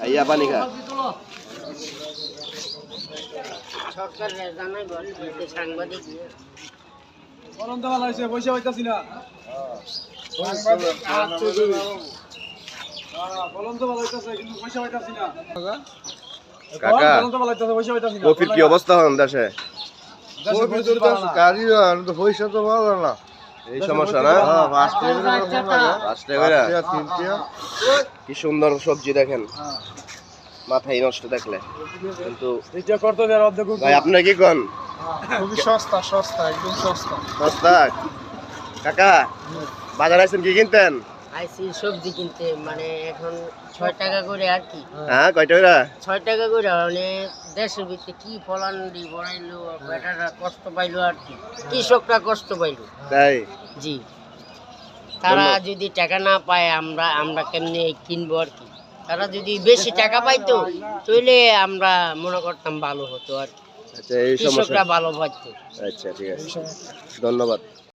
আইয়া পানি খা। সরকারের জানাই সাংবাদিক বলন্ত ভালো হয়েছে পয়সা পাইতাছি না বলন্ত ভালো হইতাছে কিন্তু পয়সা পাইতাছি না কাকা বলন্ত ভালো হইতাছে পয়সা পাইতাছি না কফির কি অবস্থা হন দেশে? পয়সা তো ভালো না এই সমস্যা না? পাঁচটা করে? কি সুন্দর সবজি দেখেন, মাথায় নষ্ট দেখলে। কিন্তু এটা করতে দেওয়ার অর্ধেক ভাই আপনি কি কোন? খুবই সস্তা সস্তা একদম সস্তা সস্তা? কাকা বাজার আইছেন কি কিনতেন? আইসি সবজি কিনতে মানে এখন 6 টাকা করে আর কি। হ্যাঁ কয়টা করে? 6 টাকা করে মানে দেশের ভিতরে কি ফলন বড়াইলো বেটারা কষ্ট পাইলো আর কি, কৃষকরা কষ্ট পাইলো। তাই জি, তারা যদি টাকা না পায় আমরা কেমনে কিনবো আর কি। তারা যদি বেশি টাকা পাইতো তাহলে আমরা মনে করতাম ভালো হতো আর কি, আচ্ছা এই সমস্যা। কৃষকরা ভালো পাইতো। আচ্ছা ঠিক আছে, ধন্যবাদ।